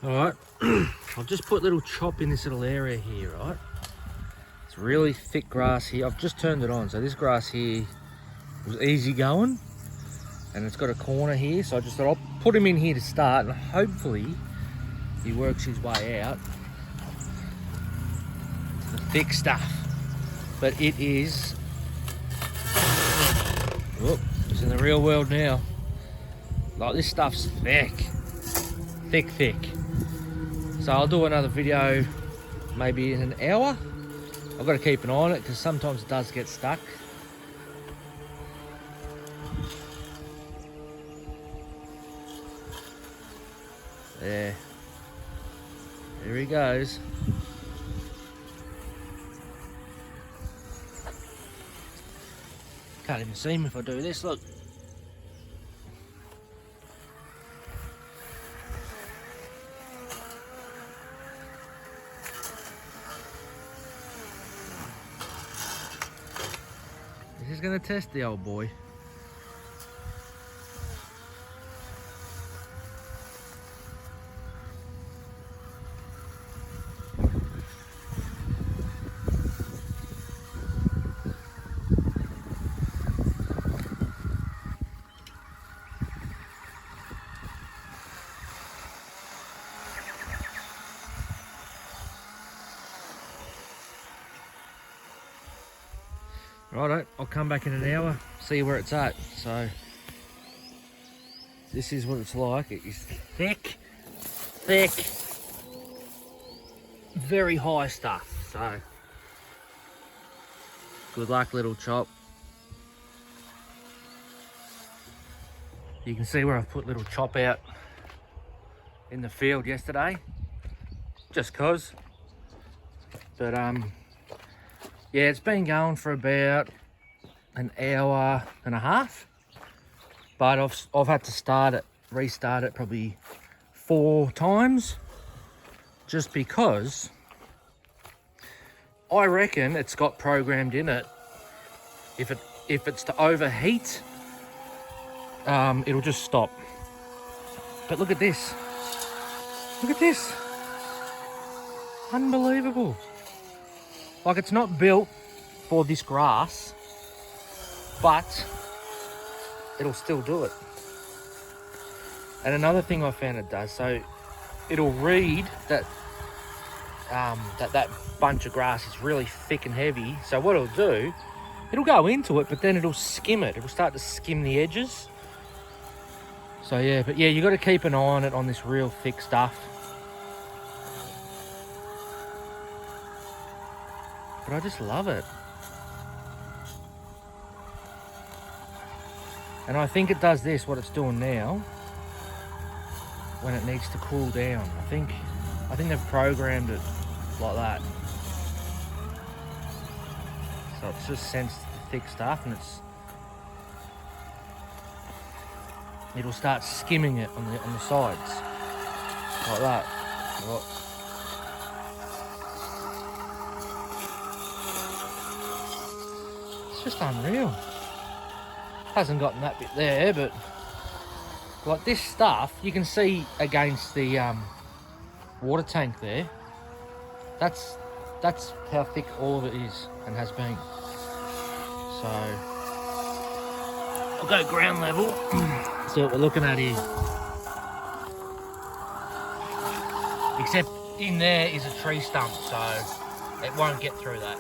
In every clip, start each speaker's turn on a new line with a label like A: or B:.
A: Alright, I've just put little chop in this little area here, right? It's really thick grass here. I've just turned it on, so this grass here was easy going. And it's got a corner here, so I just thought I'll put him in here to start, and hopefully he works his way out to the thick stuff. But it is, oh, it's in the real world now. Like, this stuff's thick, thick. So I'll do another video maybe in an hour. I've got to keep an eye on it because sometimes it does get stuck. There he goes. Can't even see him if I do this, look. This is going to test the old boy. Righto, I'll come back in an hour, see where it's at. So this is what it's like. It is thick, very high stuff. So good luck, little chop. You can see where I've put little chop out in the field yesterday, just cause. But yeah, it's been going for about an hour and a half, but I've had to restart it probably 4 times, just because I reckon it's got programmed in it. If it's to overheat, it'll just stop. But look at this. Look at this. Unbelievable. Like, it's not built for this grass, but it'll still do it. And another thing I found it does, so it'll read that that bunch of grass is really thick and heavy. So what it'll do, it'll go into it, but then it'll skim it. It'll start to skim the edges. So yeah, but yeah, you got to keep an eye on it on this real thick stuff. But I just love it. And I think it does this, what it's doing now, when it needs to cool down. I think they've programmed it like that. So it's just sensed the thick stuff, and it'll start skimming it on the sides. Like that. Look. Just unreal. Hasn't gotten that bit there, but like this stuff you can see against the water tank there. That's how thick all of it is and has been. So I'll go ground level. See what we're looking at here. Except in there is a tree stump, so it won't get through that.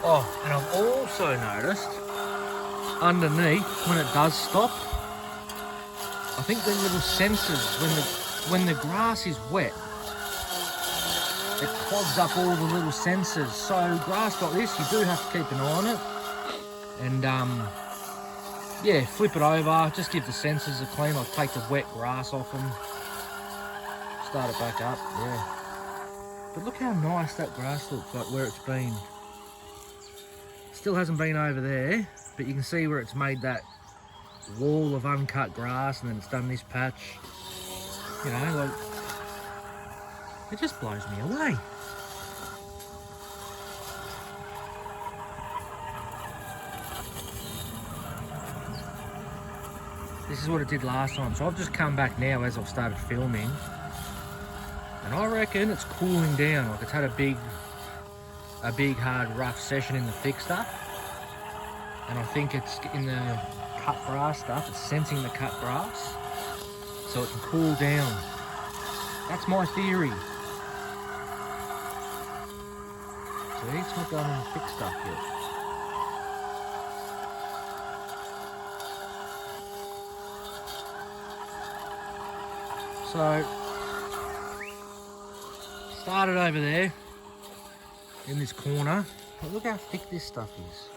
A: Oh, and I've also noticed underneath, when it does stop, I think the little sensors, when the grass is wet, it clogs up all the little sensors. So grass like this, you do have to keep an eye on it. And yeah, flip it over, just give the sensors a clean. I'll take the wet grass off them, start it back up, yeah. But look how nice that grass looks, like where it's been. Still hasn't been over there, but you can see where it's made that wall of uncut grass, and then it's done this patch. You know, like, it just blows me away. This is what it did last time. So I've just come back now as I've started filming, and I reckon it's cooling down. Like it's had a big hard rough session in the thick stuff, and I think it's in the cut grass stuff. It's sensing the cut grass, so it can cool down. That's my theory. See, it's not going in the thick stuff yet. So, started over there in this corner. But look how thick this stuff is.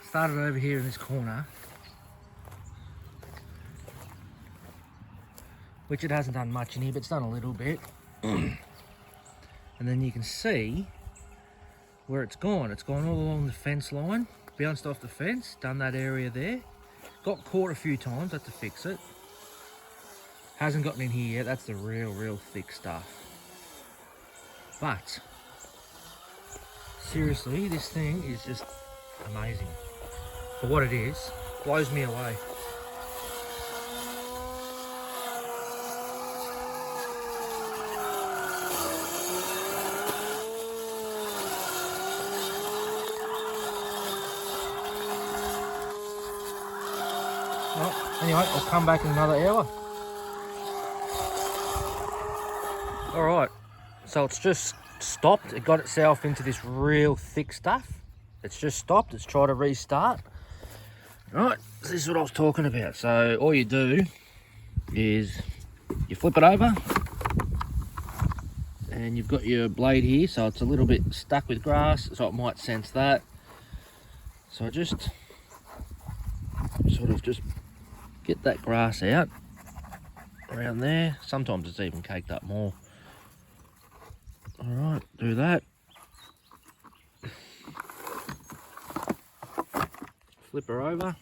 A: Started over here in this corner, which it hasn't done much in here, but it's done a little bit. And then you can see where it's gone. It's gone all along the fence line, bounced off the fence, done that area there. Got caught a few times, had to fix it. Hasn't gotten in here yet. That's the real thick stuff. But seriously, this thing is just amazing. For what it is, blows me away. Well, anyway, I'll come back in another hour. Alright, so it's just stopped. It got itself into this real thick stuff. It's just stopped. It's tried to restart. Right, so this is what I was talking about. So all you do is you flip it over, and you've got your blade here, so it's a little bit stuck with grass, so it might sense that. So I just sort of just get that grass out around there. Sometimes it's even caked up more. All right, do that. Flip her over.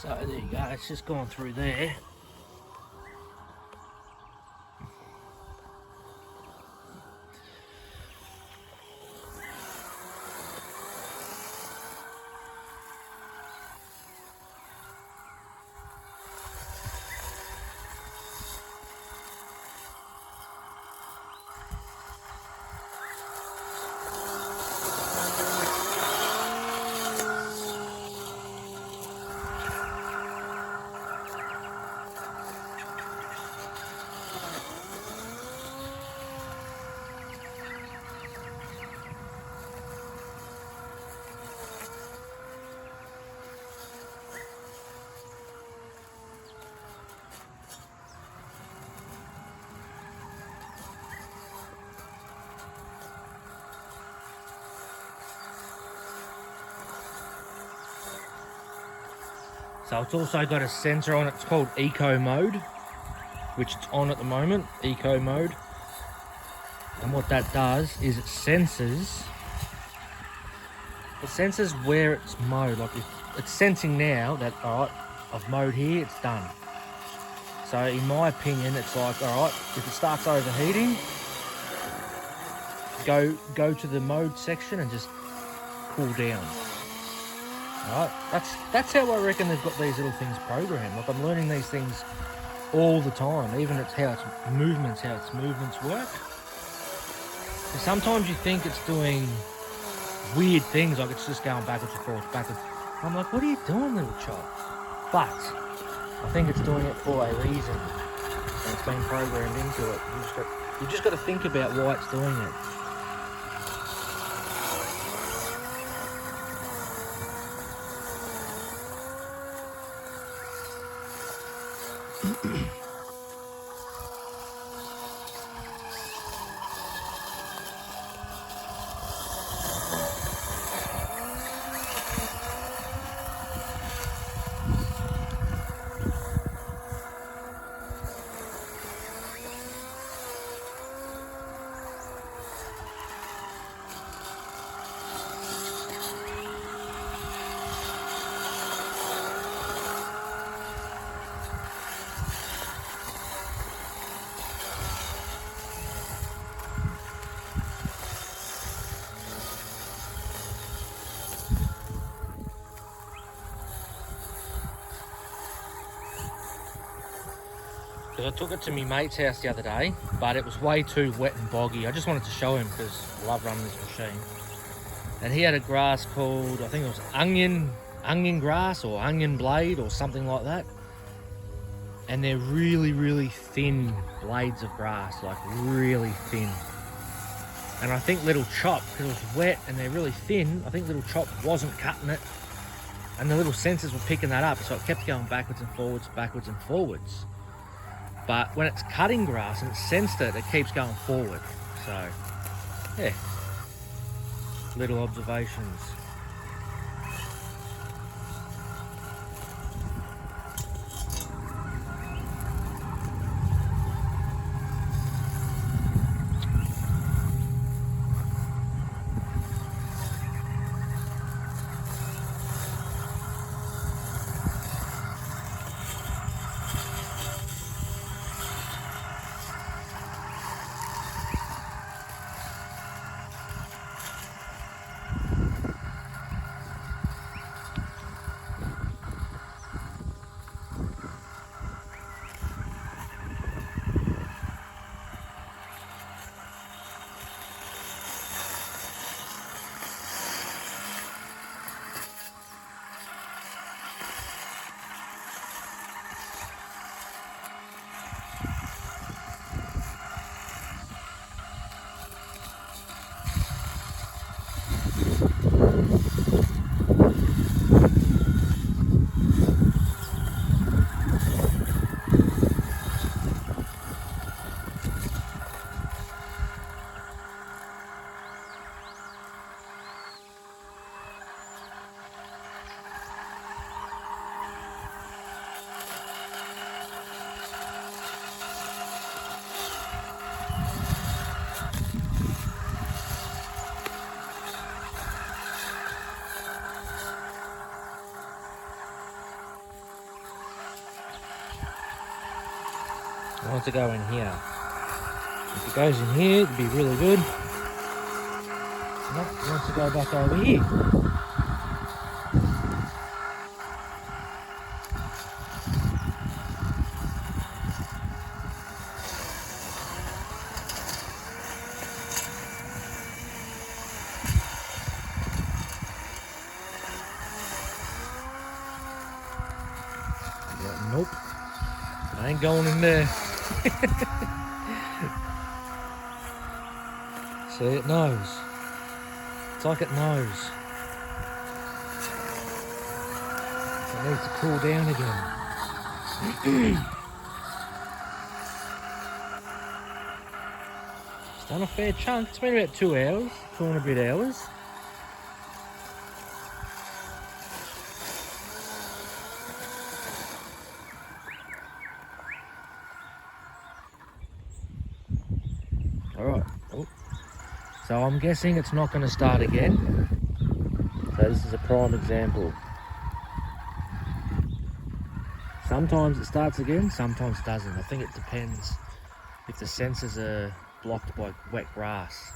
A: So there you go, it's just gone through there. So it's also got a sensor on it. It's called Eco Mode, which it's on at the moment, Eco Mode. And what that does is it senses where it's mowed. Like it's sensing now that, all right, I've mowed here, it's done. So in my opinion, it's like, all right, if it starts overheating, go to the mode section and just cool down. Right, that's how I reckon they've got these little things programmed. Like I'm learning these things all the time, even how its movements work. So sometimes you think it's doing weird things, like it's just going backwards and forwards, backwards. I'm like, what are you doing, little chop? But I think it's doing it for a reason, and it's been programmed into it. You just got to think about why it's doing it. Because I took it to my mate's house the other day, but it was way too wet and boggy. I just wanted to show him because I love running this machine. And he had a grass called, I think it was onion grass or onion blade or something like that. And they're really, really thin blades of grass, like really thin. And I think Little Chop, because it was wet and they're really thin, I think Little Chop wasn't cutting it. And the little sensors were picking that up, so it kept going backwards and forwards, backwards and forwards. But when it's cutting grass and it's sensed it, it keeps going forward. So, yeah, little observations. I want it to go in here. If it goes in here, it'd be really good. Nope, it wants to go back over here. Yeah, nope, I ain't going in there. See, it knows. It's like it knows. It needs to cool down again. It's done a fair chunk. It's been about 2 hours, 2 and a bit hours. Alright. Oh. So I'm guessing it's not going to start again. So this is a prime example. Sometimes it starts again, sometimes it doesn't. I think it depends if the sensors are blocked by wet grass.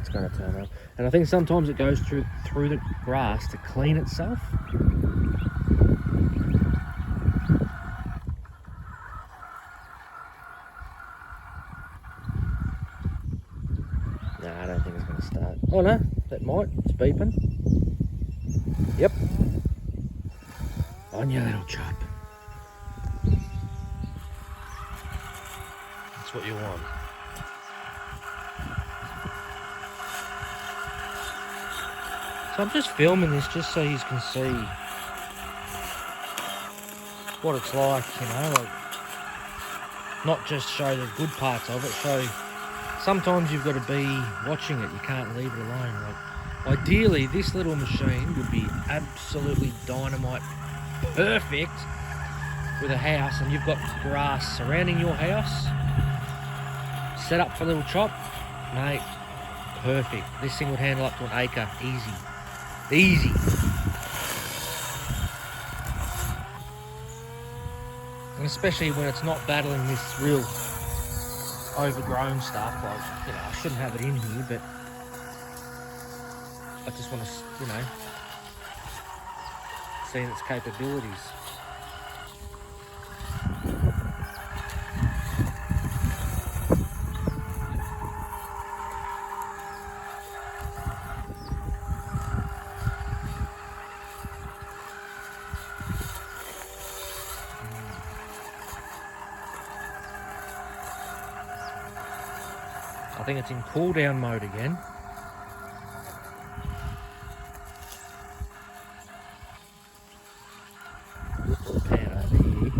A: it's going to turn up. And I think sometimes it goes through the grass to clean itself. No, I don't think it's going to start. Oh no, that might. It's beeping. Yep. On your little chop. That's what you want. So I'm just filming this just so you can see what it's like, you know, like not just show the good parts of it, show sometimes you've got to be watching it, you can't leave it alone. Like, ideally this little machine would be absolutely dynamite perfect with a house and you've got grass surrounding your house, set up for a little chop, mate, perfect. This thing would handle up to an acre, easy. And especially when it's not battling this real overgrown stuff, like, you know, I shouldn't have it in here, but I just want to, you know, see its capabilities. I think it's in cool down mode again. Pan over here.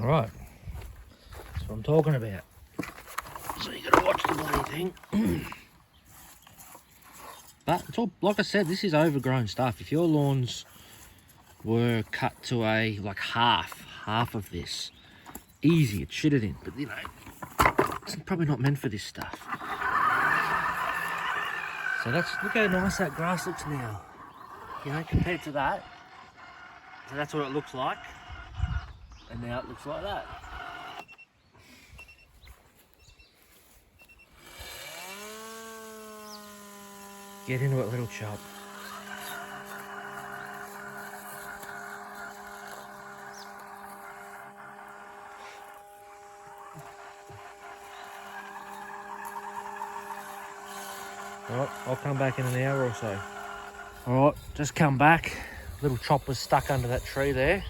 A: So alright, that's what I'm talking about. So you gotta watch the bloody thing. But it's all, like I said, this is overgrown stuff. If your lawns were cut to a, like half of this, easy, it'd shit it in. But you know, it's probably not meant for this stuff. So that's, look how nice that grass looks now. You know, compared to that. So that's what it looks like. And now it looks like that. Get into it, little chop. Alright, I'll come back in an hour or so. Alright, just come back. Little chopper's stuck under that tree there.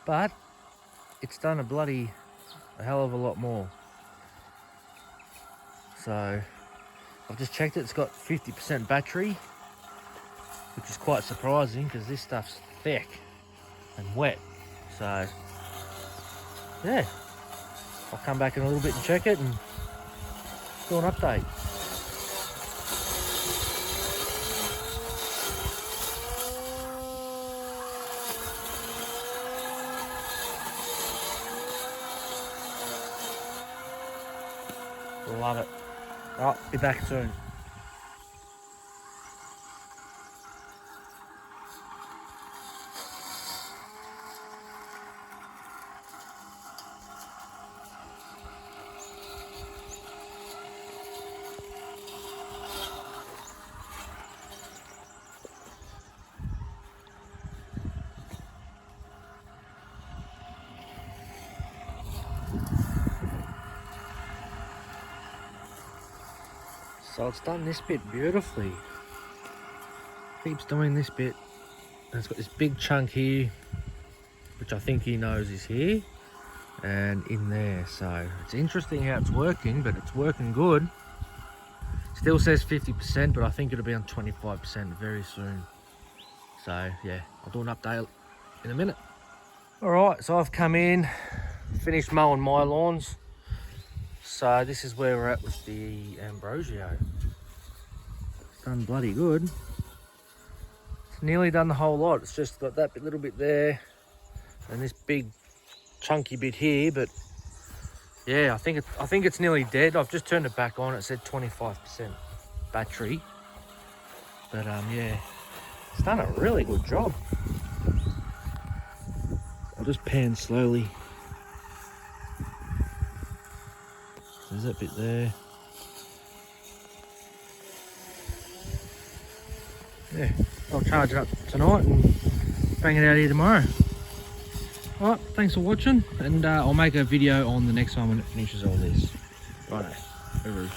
A: But it's done a hell of a lot more. So I've just checked it, it's got 50% battery, which is quite surprising because this stuff's thick and wet. So yeah, I'll come back in a little bit and check it and do an update. Love it. I'll be back soon. So it's done this bit beautifully. Keeps doing this bit. And it's got this big chunk here, which I think he knows is here, and in there. So it's interesting how it's working, but it's working good. Still says 50%, but I think it'll be on 25% very soon. So yeah, I'll do an update in a minute. All right, so I've come in, finished mowing my lawns. So this is where we're at with the Ambrogio. It's done bloody good. It's nearly done the whole lot. It's just got that little bit there and this big chunky bit here, but yeah, I think it's nearly dead. I've just turned it back on. It said 25% battery. But yeah, it's done a really good job. I'll just pan slowly. There's that bit there. Yeah, I'll charge it up tonight and bang it out here tomorrow. Alright, thanks for watching, and I'll make a video on the next one when it finishes all this. Righto, over.